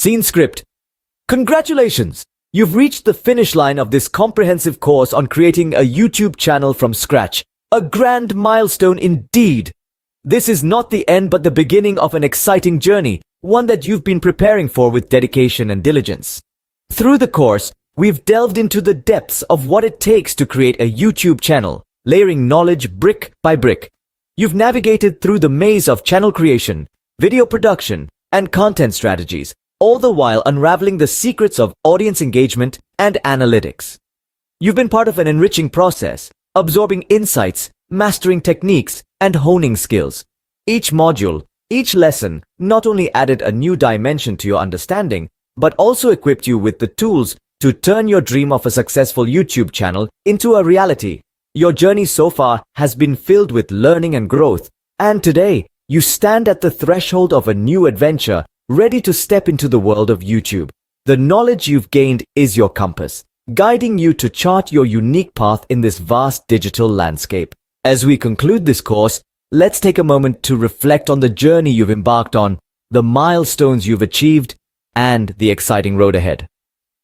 Scene script. Congratulations! You've reached the finish line of this comprehensive course on creating a YouTube channel from scratch. A grand milestone indeed! This is not the end but the beginning of an exciting journey, one that you've been preparing for with dedication and diligence. Through the course, we've delved into the depths of what it takes to create a YouTube channel, layering knowledge brick by brick. You've navigated through the maze of channel creation, video production, and content strategies, all the while unraveling the secrets of audience engagement and analytics. You've been part of an enriching process, absorbing insights, mastering techniques, and honing skills. Each module, each lesson not only added a new dimension to your understanding, but also equipped you with the tools to turn your dream of a successful YouTube channel into a reality. Your journey so far has been filled with learning and growth, and today you stand at the threshold of a new adventure, ready to step into the world of YouTube. The knowledge you've gained is your compass, guiding you to chart your unique path in this vast digital landscape. As we conclude this course, let's take a moment to reflect on the journey you've embarked on, the milestones you've achieved, and the exciting road ahead.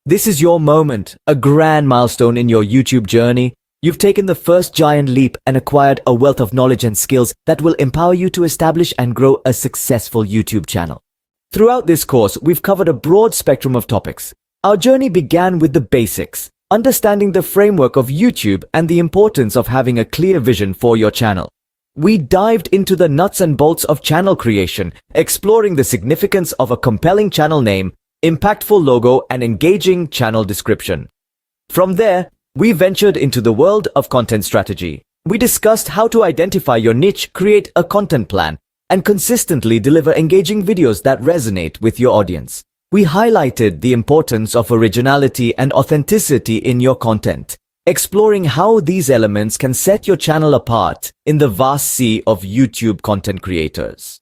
This is your moment, a grand milestone in your YouTube journey. You've taken the first giant leap and acquired a wealth of knowledge and skills that will empower you to establish and grow a successful YouTube channel. Throughout this course, we've covered a broad spectrum of topics. Our journey began with the basics, understanding the framework of YouTube and the importance of having a clear vision for your channel. We dived into the nuts and bolts of channel creation, exploring the significance of a compelling channel name, impactful logo, and engaging channel description. From there, we ventured into the world of content strategy. We discussed how to identify your niche, create a content plan, and consistently deliver engaging videos that resonate with your audience. We highlighted the importance of originality and authenticity in your content, exploring how these elements can set your channel apart in the vast sea of YouTube content creators.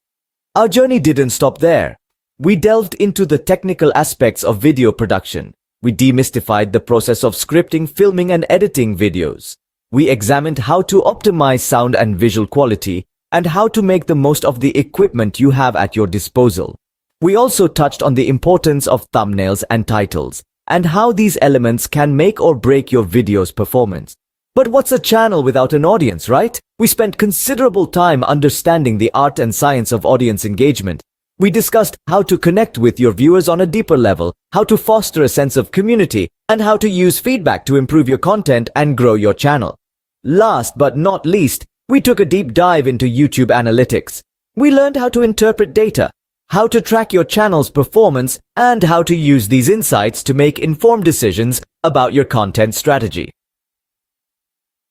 Our journey didn't stop there. We delved into the technical aspects of video production. We demystified the process of scripting, filming, and editing videos. We examined how to optimize sound and visual quality, and how to make the most of the equipment you have at your disposal. We also touched on the importance of thumbnails and titles, and how these elements can make or break your video's performance. But what's a channel without an audience, right? We spent considerable time understanding the art and science of audience engagement. We discussed how to connect with your viewers on a deeper level, how to foster a sense of community, and how to use feedback to improve your content and grow your channel. Last but not least, we took a deep dive into YouTube analytics. We learned how to interpret data, how to track your channel's performance, and how to use these insights to make informed decisions about your content strategy.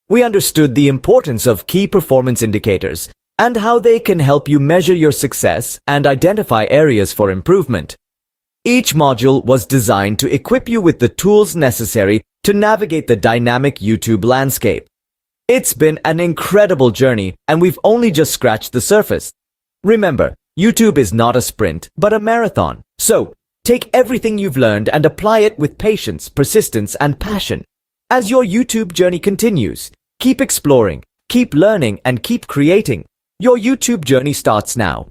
We understood the importance of key performance indicators and how they can help you measure your success and identify areas for improvement. Each module was designed to equip you with the tools necessary to navigate the dynamic YouTube landscape. It's been an incredible journey, and we've only just scratched the surface. Remember, YouTube is not a sprint, but a marathon. So, take everything you've learned and apply it with patience, persistence, and passion. As your YouTube journey continues, keep exploring, keep learning, and keep creating. Your YouTube journey starts now.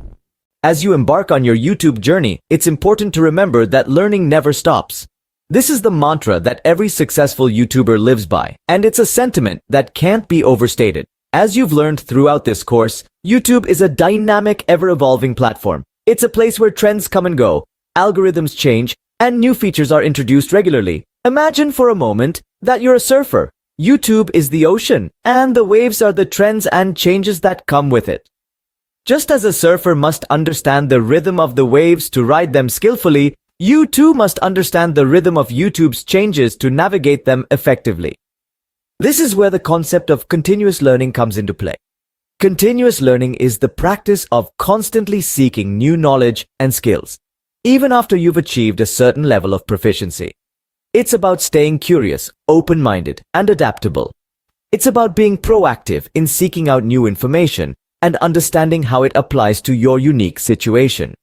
As you embark on your YouTube journey, it's important to remember that learning never stops. This is the mantra that every successful YouTuber lives by, and it's a sentiment that can't be overstated. As you've learned throughout this course, YouTube is a dynamic, ever-evolving platform. It's a place where trends come and go, algorithms change, and new features are introduced regularly. Imagine for a moment that you're a surfer. YouTube is the ocean, and the waves are the trends and changes that come with it. Just as a surfer must understand the rhythm of the waves to ride them skillfully, you too must understand the rhythm of YouTube's changes to navigate them effectively. This is where the concept of continuous learning comes into play. Continuous learning is the practice of constantly seeking new knowledge and skills, even after you've achieved a certain level of proficiency. It's about staying curious, open-minded, and adaptable. It's about being proactive in seeking out new information and understanding how it applies to your unique situation.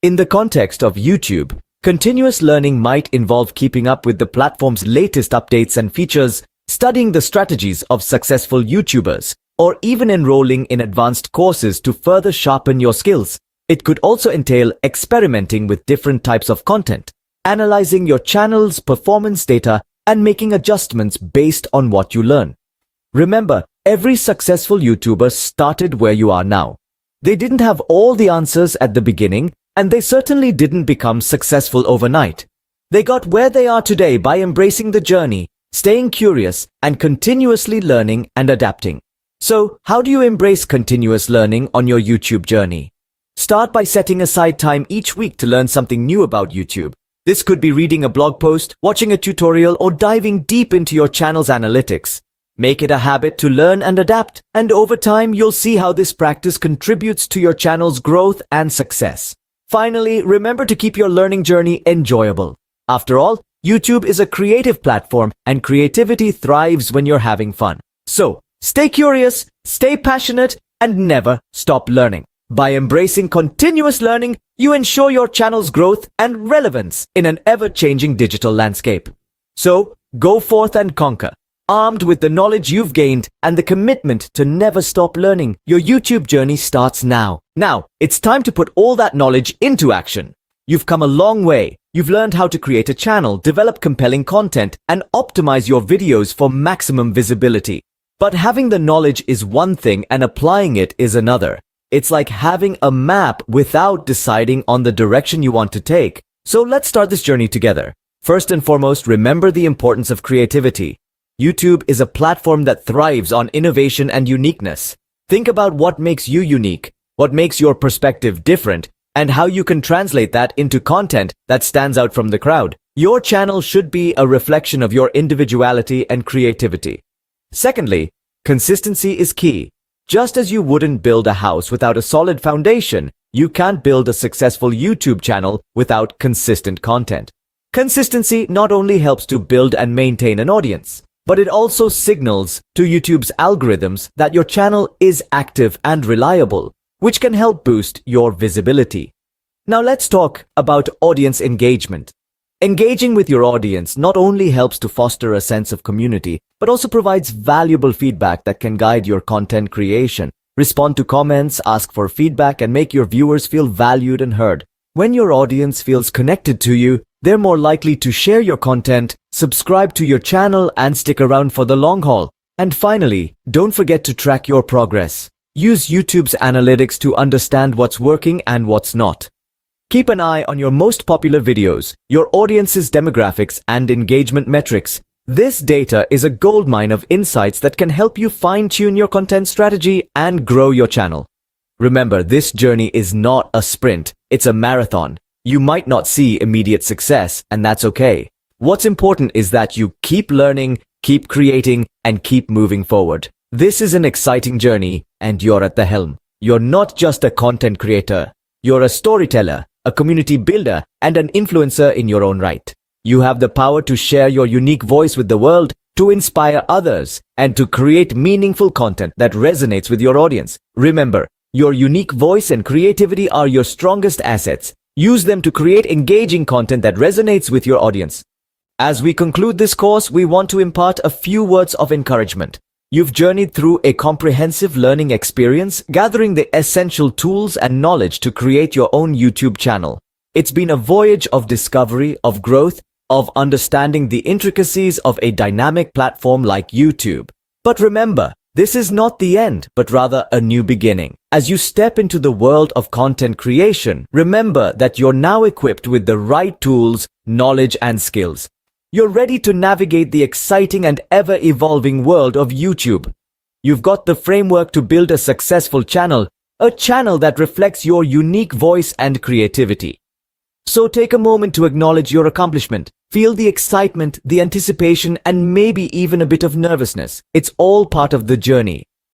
In the context of YouTube, continuous learning might involve keeping up with the platform's latest updates and features, studying the strategies of successful YouTubers, or even enrolling in advanced courses to further sharpen your skills. It could also entail experimenting with different types of content, analyzing your channel's performance data, and making adjustments based on what you learn. Remember, every successful YouTuber started where you are now. They didn't have all the answers at the beginning, and they certainly didn't become successful overnight. They got where they are today by embracing the journey, staying curious, and continuously learning and adapting. So, how do you embrace continuous learning on your YouTube journey? Start by setting aside time each week to learn something new about YouTube. This could be reading a blog post, watching a tutorial, or diving deep into your channel's analytics. Make it a habit to learn and adapt, and over time you'll see how this practice contributes to your channel's growth and success. Finally, remember to keep your learning journey enjoyable. After all, YouTube is a creative platform, and creativity thrives when you're having fun. So, stay curious, stay passionate, and never stop learning. By embracing continuous learning, you ensure your channel's growth and relevance in an ever-changing digital landscape. So, go forth and conquer. Armed with the knowledge you've gained and the commitment to never stop learning, your YouTube journey starts now. Now, it's time to put all that knowledge into action. You've come a long way. You've learned how to create a channel, develop compelling content, and optimize your videos for maximum visibility. But having the knowledge is one thing and applying it is another. It's like having a map without deciding on the direction you want to take. So let's start this journey together. First and foremost, remember the importance of creativity. YouTube is a platform that thrives on innovation and uniqueness. Think about what makes you unique, what makes your perspective different, and how you can translate that into content that stands out from the crowd. Your channel should be a reflection of your individuality and creativity. Secondly, consistency is key. Just as you wouldn't build a house without a solid foundation, you can't build a successful YouTube channel without consistent content. Consistency not only helps to build and maintain an audience, but it also signals to YouTube's algorithms that your channel is active and reliable, which can help boost your visibility. Now let's talk about audience engagement. Engaging with your audience not only helps to foster a sense of community, but also provides valuable feedback that can guide your content creation. Respond to comments, ask for feedback, and make your viewers feel valued and heard. When your audience feels connected to you, they're more likely to share your content, subscribe to your channel, and stick around for the long haul. And finally, don't forget to track your progress. Use YouTube's analytics to understand what's working and what's not. Keep an eye on your most popular videos, your audience's demographics, and engagement metrics. This data is a goldmine of insights that can help you fine-tune your content strategy and grow your channel. Remember, this journey is not a sprint, it's a marathon. You might not see immediate success, and that's okay. What's important is that you keep learning, keep creating, and keep moving forward. This is an exciting journey, and you're at the helm. You're not just a content creator. You're a storyteller, a community builder, and an influencer in your own right. You have the power to share your unique voice with the world, to inspire others, and to create meaningful content that resonates with your audience. Remember, your unique voice and creativity are your strongest assets. Use them to create engaging content that resonates with your audience. As we conclude this course, we want to impart a few words of encouragement. You've journeyed through a comprehensive learning experience, gathering the essential tools and knowledge to create your own YouTube channel. It's been a voyage of discovery, of growth, of understanding the intricacies of a dynamic platform like YouTube. But remember, this is not the end, but rather a new beginning. As you step into the world of content creation, remember that you're now equipped with the right tools, knowledge, and skills. You're ready to navigate the exciting and ever-evolving world of YouTube. You've got the framework to build a successful channel, a channel that reflects your unique voice and creativity. So take a moment to acknowledge your accomplishment. Feel the excitement, the anticipation, and maybe even a bit of nervousness. It's all part of the journey.